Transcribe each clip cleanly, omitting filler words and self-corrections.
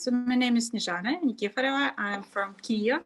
So my name is Snizhana Nikiforova. I'm from Kiev.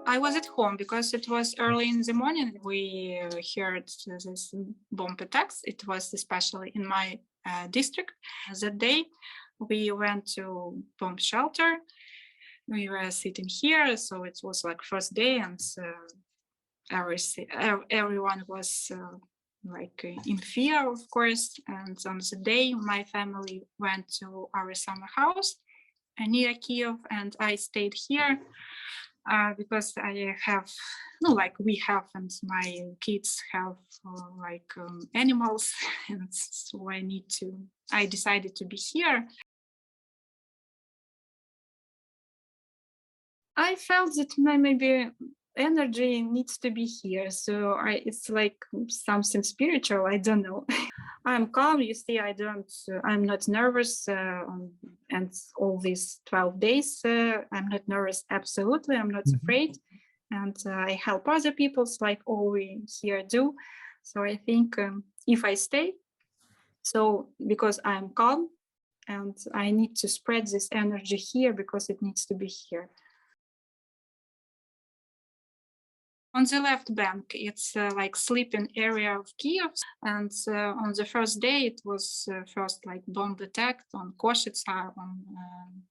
I was at home because it was early in the morning. We heard this bomb attacks. It was especially in my district. That day, we went to bomb shelter. We were sitting here, so it was like first day, and everyone was in fear, of course. And on the day, my family went to our summer house near Kiev, and I stayed here. Because I have, we have, and my kids have animals, and so I decided to be here. I felt that maybe energy needs to be here, so it's like something spiritual. I don't know. I'm calm. You see, I'm not nervous, and all these 12 days, I'm not nervous. Absolutely, I'm not afraid, and I help other people, like all we here do. So I think if I stay, so because I'm calm, and I need to spread this energy here because it needs to be here. On the left bank, it's like sleeping area of Kiev. And on the first day, it was first like bomb attack on Koshitsa, on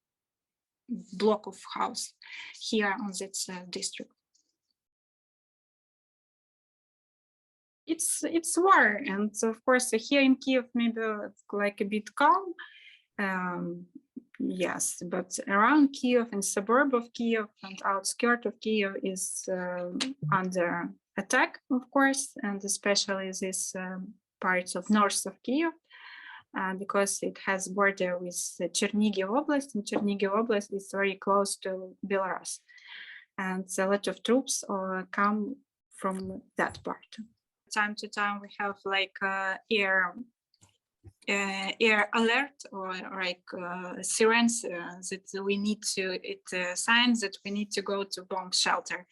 block of house here on this district. It's war, and of course here in Kiev maybe it's like a bit calm. Yes, but around Kiev and suburb of Kiev and outskirt of Kiev is under attack, of course, and especially this parts of north of Kiev, because it has border with Chernihiv Oblast, and Chernihiv Oblast is very close to Belarus, and a lot of troops come from that part. Time to time we have like air alert or like sirens that we need to, signs that we need to go to bomb shelter.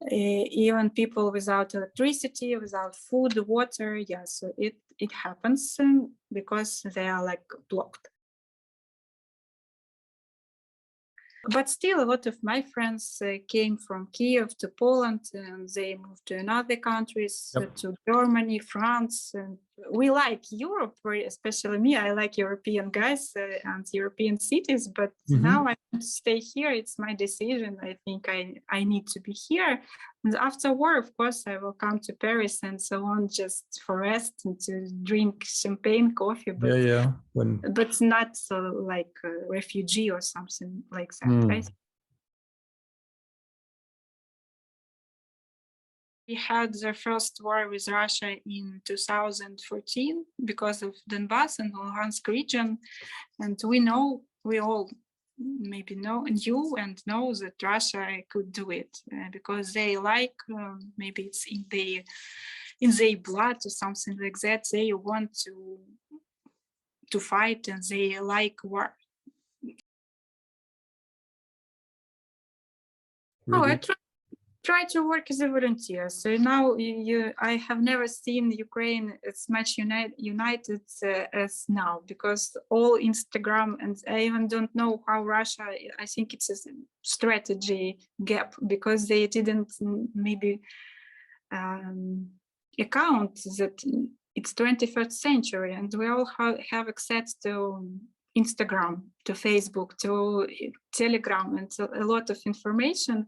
Even people without electricity, without food, water, so it happens because they are like blocked. But still, a lot of my friends came from Kiev to Poland, and they moved to another countries, to Germany, France. And we like Europe, especially me. I like European guys and European cities, but now I want to stay here. It's my decision. I think I need to be here. And after war, of course, I will come to Paris and so on, just for rest and to drink champagne, coffee. But, but not like a refugee or something like that, right? We had the first war with Russia in 2014 because of Donbass and Luhansk region. And we all maybe knew and know that Russia could do it because they like, maybe it's in their blood or something like that. They want to fight and they like war. Really? I try to work as a volunteer. So now I have never seen Ukraine as much united as now, because all Instagram, and I even don't know how Russia, I think it's a strategy gap because they didn't maybe account that it's 21st century and we all have access to Instagram, to Facebook, to Telegram, and a lot of information.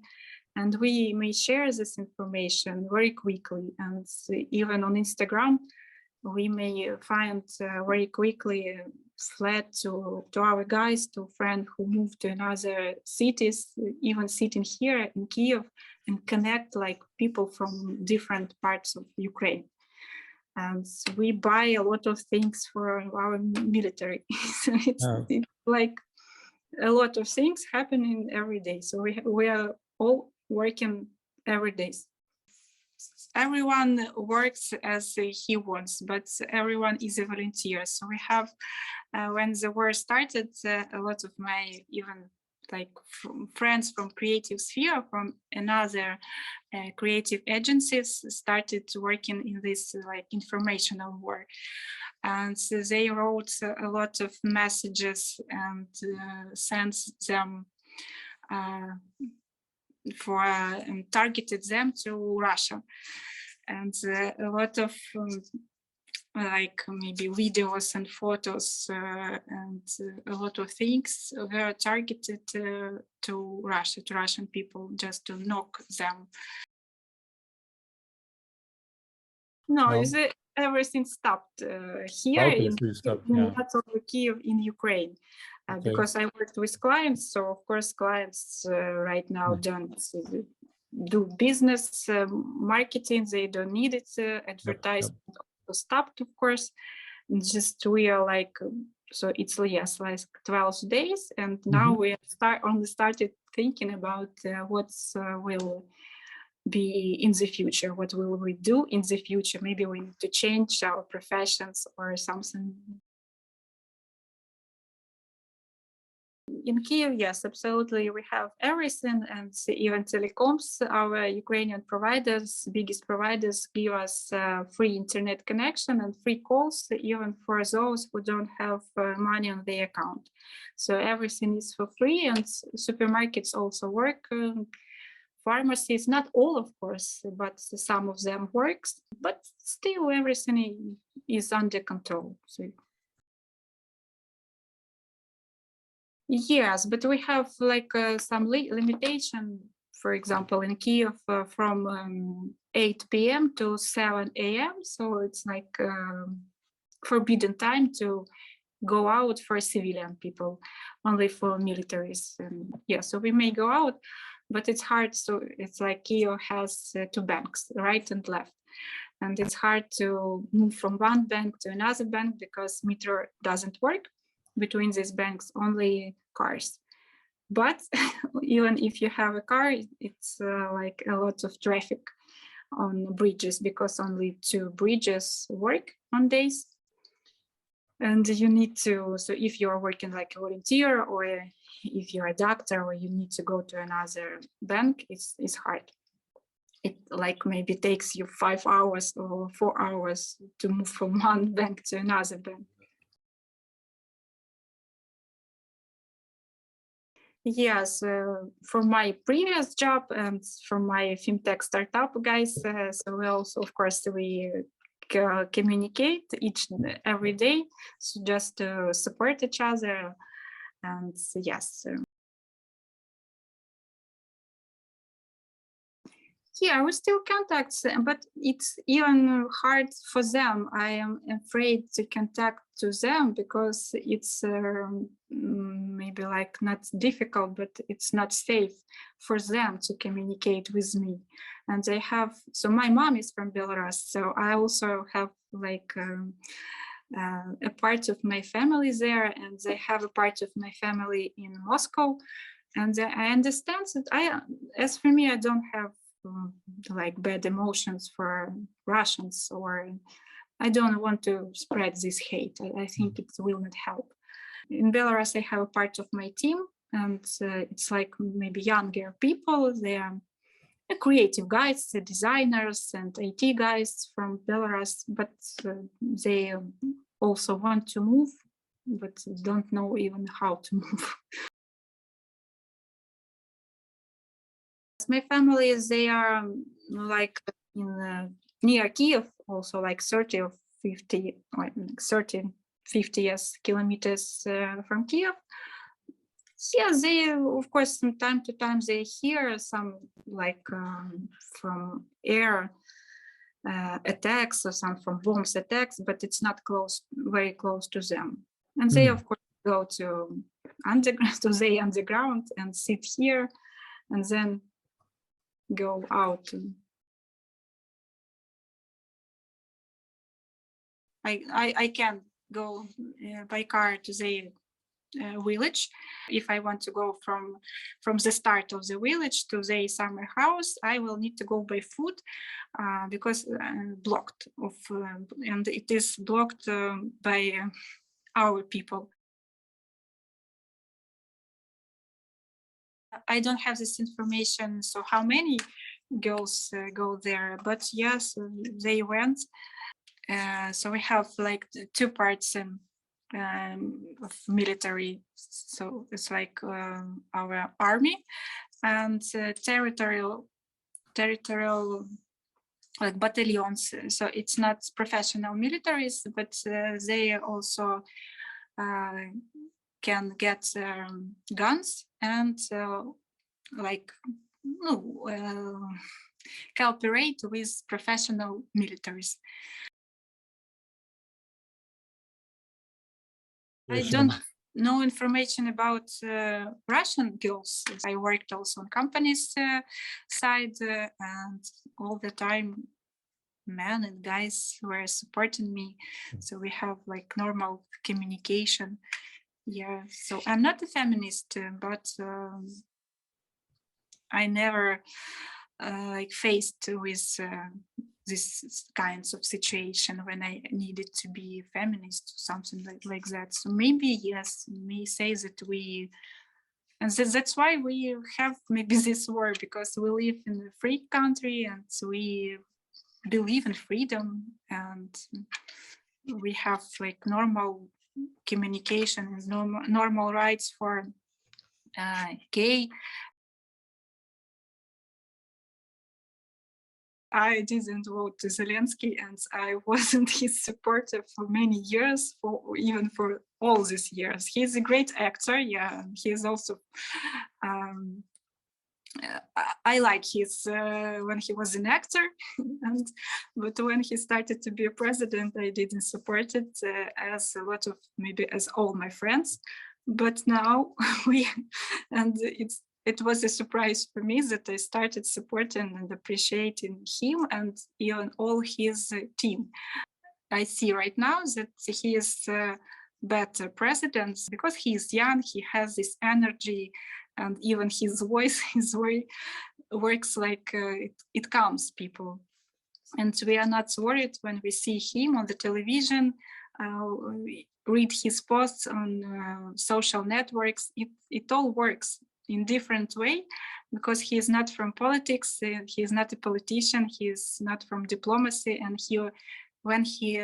And we may share this information very quickly. And even on Instagram, we may find very quickly flat to our guys, to friends who moved to another cities, even sitting here in Kiev, and connect like people from different parts of Ukraine. and we buy a lot of things for our military. So it's like a lot of things happening every day. So we are all working every day. Everyone works as he wants, but everyone is a volunteer. So we have, when the war started, a lot of my even like friends from creative sphere, from another creative agencies, started working in this like informational war. And so they wrote a lot of messages and sent them for targeted them to Russia, and a lot of like maybe videos and photos and a lot of things were targeted to Russia, to Russian people, just to knock them. No, everything stopped here not only Kiev, in Ukraine. Because I worked with clients, so of course clients right now don't do business marketing, they don't need it, advertisement also stopped, of course. Just we are like, so it's yes, like 12 days, and now we only started thinking about what will be in the future, what will we do in the future. Maybe we need to change our professions or something. In Kiev, yes, absolutely. We have everything, and even telecoms, our Ukrainian providers, biggest providers, give us free internet connection and free calls, even for those who don't have money on their account. So everything is for free, and supermarkets also work. Pharmacies, not all, of course, but some of them works, but still everything is under control. So, yes, but we have like some limitation. For example, in Kiev, from 8 p.m. to 7 a.m. So it's like forbidden time to go out for civilian people, only for militaries. And yeah, so we may go out, but it's hard. So it's like Kiev has two banks, right and left. And it's hard to move from one bank to another bank because metro doesn't work between these banks, only cars. But even if you have a car, it's like a lot of traffic on bridges because only 2 bridges work on days. And you need to, so if you're working like a volunteer or if you're a doctor or you need to go to another bank, it's hard. It like maybe takes you 5 hours or 4 hours to move from one bank to another bank. Yes, from my previous job and from my fintech startup guys, so we also, of course, we communicate every day, so just to support each other, and yes. Yeah, we still contact, but it's even hard for them. I am afraid to contact to them because it's maybe like not difficult, but it's not safe for them to communicate with me. And they have, so my mom is from Belarus, so I also have like a part of my family there, and they have a part of my family in Moscow. And I understand that as for me, I don't have like bad emotions for Russians, or I don't want to spread this hate. I think it will not help. In Belarus, I have a part of my team, and it's like maybe younger people. They are creative guys, the designers and IT guys from Belarus, but they also want to move, but don't know even how to move. My family, they are like in near Kiev, also like 30 or 50, like 30, 50 kilometers from Kiev. Yeah, they, of course, from time to time, they hear some like from air attacks or some from bombs attacks, but it's not very close to them. And they, of course, go to the underground and sit here, and then go out. I can go by car to the village. If I want to go from the start of the village to the summer house, I will need to go by foot because blocked of and it is blocked by our people. I don't have this information, so how many girls go there, but yes, they went. So we have like two parts of military, so it's like our army and territorial like battalions. So it's not professional militaries, but they also can get guns and like cooperate with professional militaries. I don't know information about Russian girls. I worked also on companies side and all the time men and guys were supporting me. So we have like normal communication. Yeah, so I'm not a feminist, but I never like faced with these kinds of situation when I needed to be a feminist or something like that. So maybe, yes, may say that we, and that's why we have maybe this war, because we live in a free country and we believe in freedom and we have like normal communication and normal rights for gay. I didn't vote to Zelensky and I wasn't his supporter for many years, even for all these years. He's a great actor, yeah. He's also, I like his, when he was an actor, but when he started to be a president, I didn't support it as a lot of, maybe as all my friends. But now it was a surprise for me that I started supporting and appreciating him and even all his team. I see right now that he is a better president because he is young, he has this energy, and even his voice, his way works like it calms people. And we are not worried when we see him on the television, read his posts on social networks. It all works in different way because he is not from politics, he is not a politician, he is not from diplomacy, and when he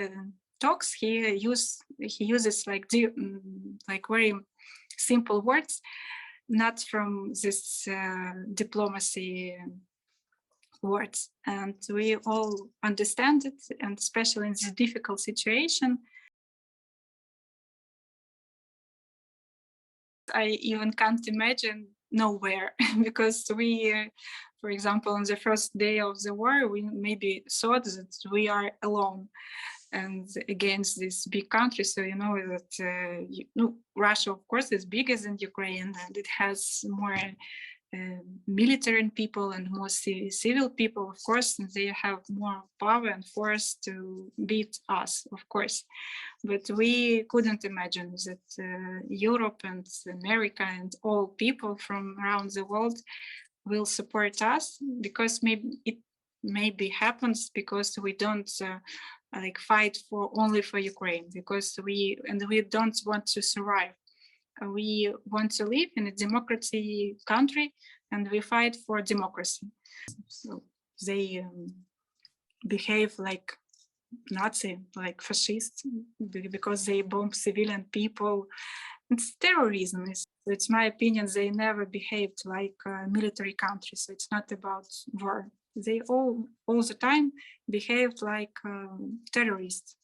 talks, he uses like very simple words, not from this diplomacy words, and we all understand it, and especially in this difficult situation. I even can't imagine nowhere because we, for example, on the first day of the war, we maybe thought that we are alone and against this big country. So you know that Russia, of course, is bigger than Ukraine, and it has more military people and more civil people, of course, and they have more power and force to beat us, of course. But we couldn't imagine that Europe and America and all people from around the world will support us, because maybe happens because we don't like fight only for Ukraine, because we don't want to survive. We want to live in a democracy country, and we fight for democracy. So they behave like Nazi, like fascist, because they bomb civilian people. It's terrorism. It's my opinion. They never behaved like a military country. So it's not about war. They all the time behaved like terrorists.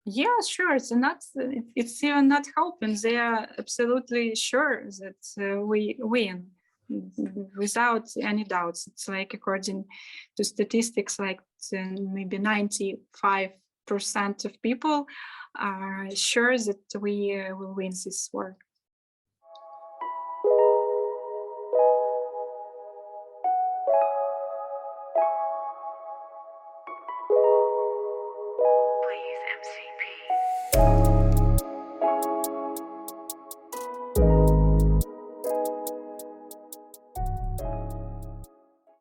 Yeah, sure. It's even not hoping. They are absolutely sure that we win without any doubts. It's like, according to statistics, like maybe 95% of people are sure that we will win this war.